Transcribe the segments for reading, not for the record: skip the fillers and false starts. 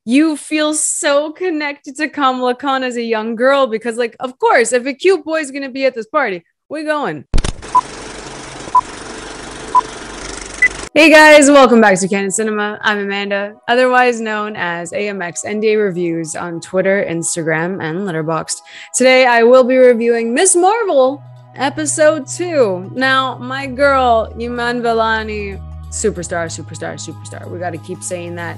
you feel so connected to Kamala Khan as a young girl because, like, of course, if a cute boy's gonna be at this party, we going. Hey guys, welcome back to Candid Cinema. I'm Amanda, otherwise known as AMX NDA Reviews on Twitter, Instagram, and Letterboxd. Today I will be reviewing Miss Marvel episode 2. Now, my girl, Iman Vellani, superstar. We got to keep saying that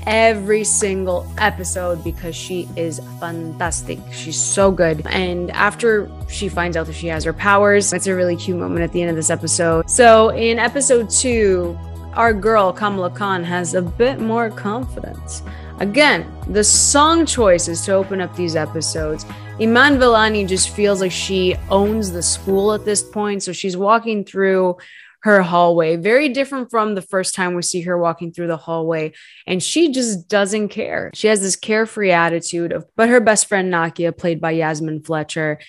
every single episode because she is fantastic. She's so good. And after she finds out that she has her powers, it's a really cute moment at the end of this episode. So in episode 2, our girl Kamala Khan has a bit more confidence. Again, the song choices to open up these episodes. Iman Vellani just feels like she owns the school at this point. So she's walking through her hallway, very different from the first time we see her walking through the hallway, and she just doesn't care. She has this carefree attitude but her best friend Nakia, played by Yasmin Fletcher,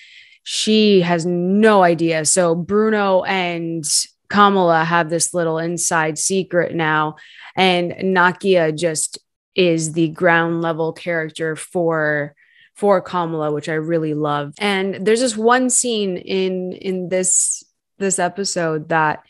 she has no idea. So Bruno and Kamala have this little inside secret now, and Nakia just is the ground level character for Kamala, which I really love. And there's this one scene in this episode that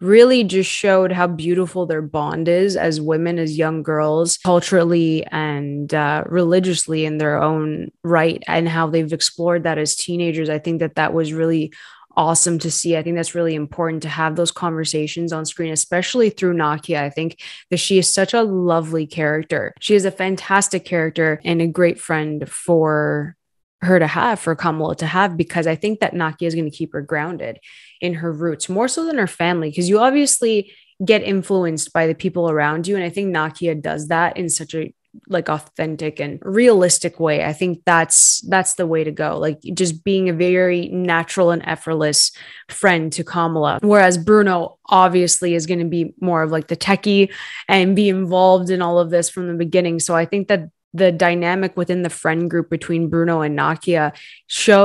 really just showed how beautiful their bond is as women, as young girls, culturally and religiously in their own right, and how they've explored that as teenagers. I think that was really awesome to see. I think that's really important to have those conversations on screen, especially through Nakia. I think that she is such a lovely character. She is a fantastic character and a great friend for Kamala to have, because I think that Nakia is going to keep her grounded in her roots more so than her family, because you obviously get influenced by the people around you. And I think Nakia does that in such a authentic and realistic way. I think that's the way to go. Like, just being a very natural and effortless friend to Kamala. Whereas Bruno obviously is going to be more of like the techie and be involved in all of this from the beginning. So I think that the dynamic within the friend group between Bruno and Nakia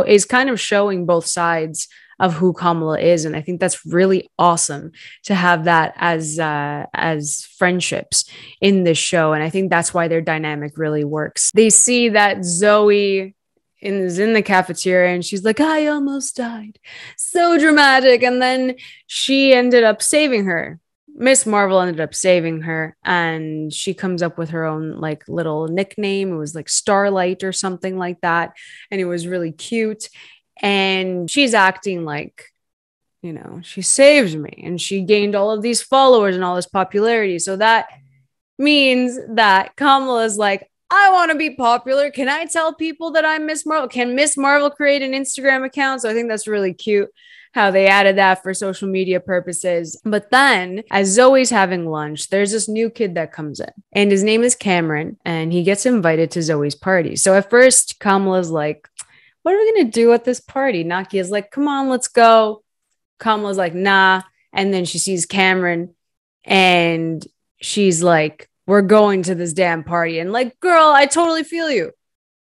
is kind of showing both sides of who Kamala is. And I think that's really awesome to have that as friendships in this show. And I think that's why their dynamic really works. They see that Zoe is in the cafeteria and she's like, I almost died. So dramatic. And then she ended up saving her. Miss Marvel ended up saving her, and she comes up with her own like little nickname. It was like Starlight or something like that. And it was really cute. And she's acting like, she saved me, and she gained all of these followers and all this popularity. So that means that Kamala's like, I want to be popular. Can I tell people that I'm Miss Marvel? Can Miss Marvel create an Instagram account? So I think that's really cute how they added that for social media purposes. But then as Zoe's having lunch, there's this new kid that comes in, and his name is Cameron, and he gets invited to Zoe's party. So at first Kamala's like, what are we going to do at this party? Nakia's like, come on, let's go. Kamala's like, nah. And then she sees Cameron and she's like, we're going to this damn party. And like, girl, I totally feel you.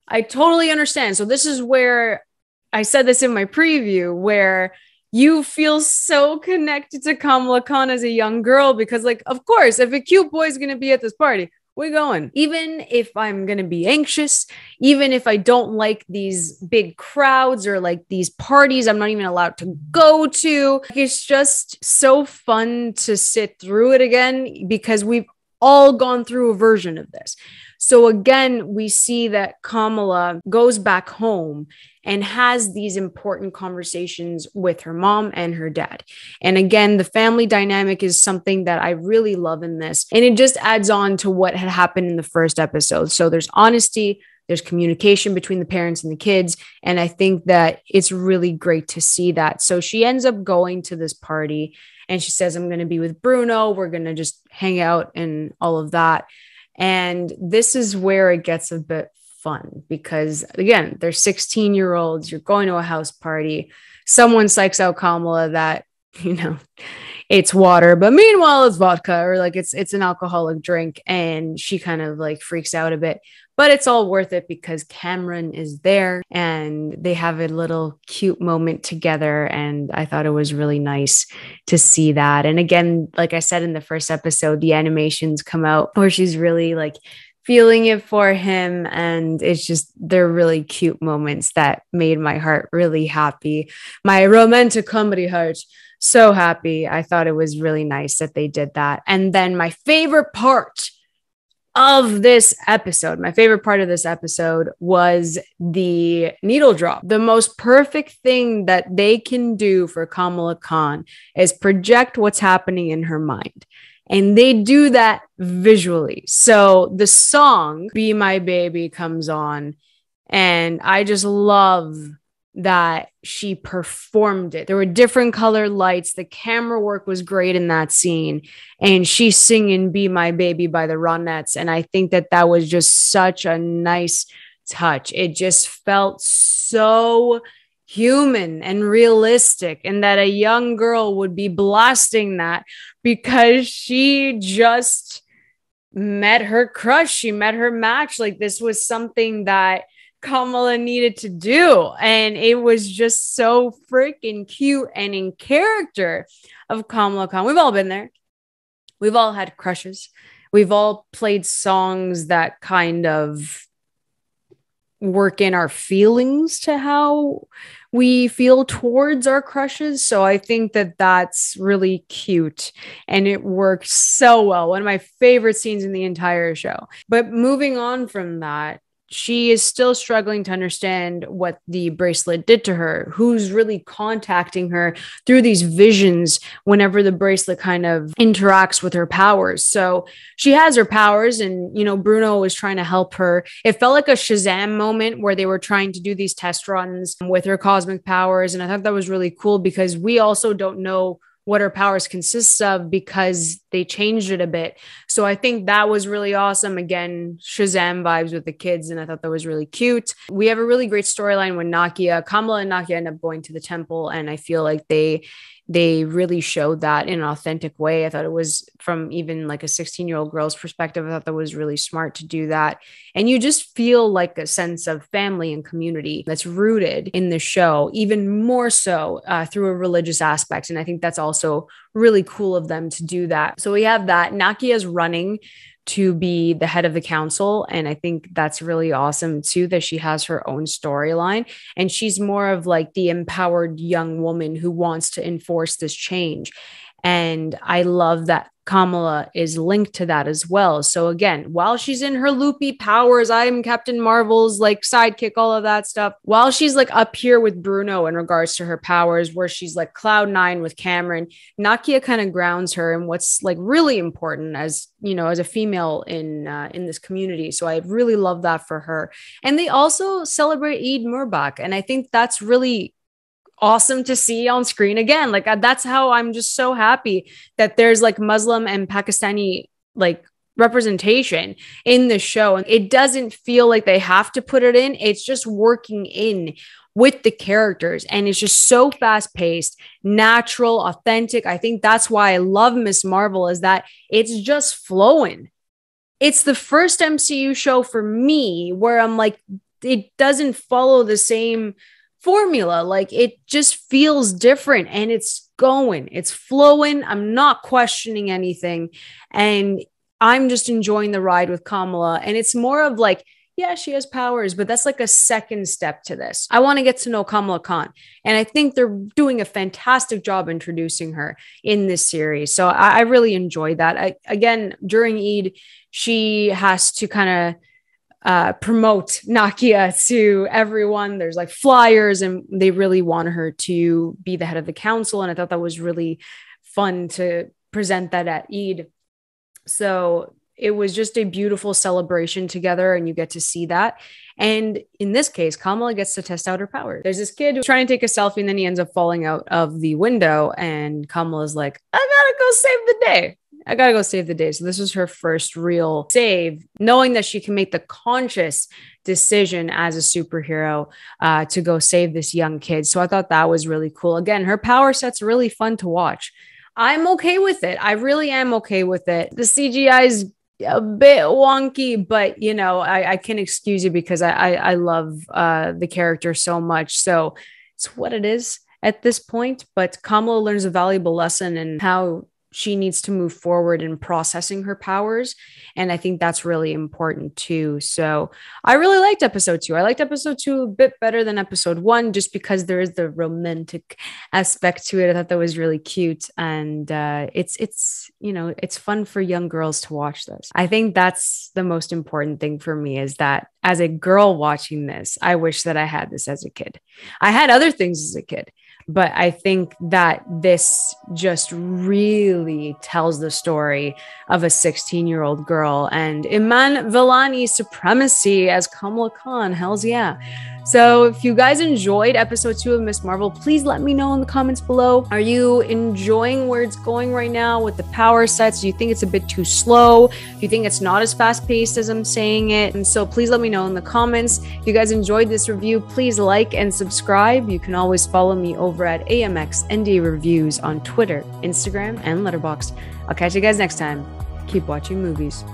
I totally understand. So this is where I said this in my preview, where you feel so connected to Kamala Khan as a young girl because, like, of course, if a cute boy's going to be at this party, we're going. Even if I'm going to be anxious, even if I don't like these big crowds or like these parties I'm not even allowed to go to, it's just so fun to sit through it again because we've all gone through a version of this. So again, we see that Kamala goes back home and has these important conversations with her mom and her dad. And again, the family dynamic is something that I really love in this. And it just adds on to what had happened in the first episode. So there's honesty, there's communication between the parents and the kids. And I think that it's really great to see that. So she ends up going to this party and she says, I'm going to be with Bruno. We're going to just hang out and all of that. And this is where it gets a bit fun because, again, they're 16-year-olds. You're going to a house party. Someone psychs out Kamala that, it's water, but meanwhile it's vodka, or like it's an alcoholic drink. And she kind of like freaks out a bit, but it's all worth it because Cameron is there and they have a little cute moment together. And I thought it was really nice to see that. And again, like I said in the first episode, the animations come out where she's really like feeling it for him. And it's just, they're really cute moments that made my heart really happy. My romantic comedy heart, so happy. I thought it was really nice that they did that. And then my favorite part of this episode, my favorite part of this episode was the needle drop. The most perfect thing that they can do for Kamala Khan is project what's happening in her mind. And they do that visually. So the song Be My Baby comes on, and I just love that she performed it. There were different colored lights. The camera work was great in that scene. And she's singing Be My Baby by the Ronettes. And I think that that was just such a nice touch. It just felt so human and realistic, and that a young girl would be blasting that because she just met her crush. She met her match. Like, this was something that Kamala needed to do. And it was just so freaking cute and in character of Kamala Khan. We've all been there. We've all had crushes. We've all played songs that kind of work in our feelings to how we feel towards our crushes. So I think that that's really cute and it worked so well. One of my favorite scenes in the entire show. But moving on from that, she is still struggling to understand what the bracelet did to her, who's really contacting her through these visions whenever the bracelet kind of interacts with her powers. So she has her powers and, you know, Bruno was trying to help her. It felt like a Shazam moment where they were trying to do these test runs with her cosmic powers. And I thought that was really cool because we also don't know what her powers consists of because they changed it a bit. So I think that was really awesome. Again, Shazam vibes with the kids. And I thought that was really cute. We have a really great storyline when Kamala and Nakia end up going to the temple. And I feel like they really showed that in an authentic way. I thought it was, from even like a 16-year-old girl's perspective, I thought that was really smart to do that. And you just feel like a sense of family and community that's rooted in the show, even more so through a religious aspect. And I think that's also really cool of them to do that. So we have that. Nakia's running to be the head of the council. And I think that's really awesome too, that she has her own storyline and she's more of like the empowered young woman who wants to enforce this change. And I love that Kamala is linked to that as well. So again, while she's in her loopy powers, I'm Captain Marvel's like sidekick, all of that stuff. While she's like up here with Bruno in regards to her powers, where she's like Cloud9 with Cameron, Nakia kind of grounds her in what's like really important as, you know, as a female in this community. So I really love that for her. And they also celebrate Eid Mubarak. And I think that's really awesome to see on screen again. Like that's how I'm just so happy that there's like Muslim and Pakistani like representation in the show. And it doesn't feel like they have to put it in. It's just working in with the characters. And it's just so fast paced, natural, authentic. I think that's why I love Miss Marvel, is that it's just flowing. It's the first MCU show for me where I'm like, it doesn't follow the same formula. Like it just feels different and it's flowing. I'm not questioning anything. And I'm just enjoying the ride with Kamala. And it's more of like, yeah, she has powers, but that's like a second step to this. I want to get to know Kamala Khan. And I think they're doing a fantastic job introducing her in this series. So I really enjoyed that. Again, during Eid, she has to kind of promote Nakia to everyone. There's like flyers and they really want her to be the head of the council. And I thought that was really fun to present that at Eid. So it was just a beautiful celebration together and you get to see that. And in this case, Kamala gets to test out her power. There's this kid who's trying to take a selfie and then he ends up falling out of the window and Kamala's like, I gotta go save the day. I gotta go save the day. So this was her first real save, knowing that she can make the conscious decision as a superhero to go save this young kid. So I thought that was really cool. Again, her power set's really fun to watch. I'm okay with it. I really am okay with it. The CGI is a bit wonky, but you know, I can excuse you because I love the character so much. So it's what it is at this point. But Kamala learns a valuable lesson in how she needs to move forward in processing her powers. And I think that's really important too. So I really liked episode 2. I liked episode 2 a bit better than episode 1, just because there is the romantic aspect to it. I thought that was really cute. And it's fun for young girls to watch this. I think that's the most important thing for me, is that as a girl watching this, I wish that I had this as a kid. I had other things as a kid, but I think that this just really tells the story of a 16-year-old girl and Iman Vellani's supremacy as Kamala Khan. Hells yeah. So if you guys enjoyed episode 2 of Miss Marvel, please let me know in the comments below. Are you enjoying where it's going right now with the power sets? Do you think it's a bit too slow? Do you think it's not as fast-paced as I'm saying it? And so please let me know in the comments. If you guys enjoyed this review, please like and subscribe. You can always follow me over at AMX NDA Reviews on Twitter, Instagram, and Letterboxd. I'll catch you guys next time. Keep watching movies.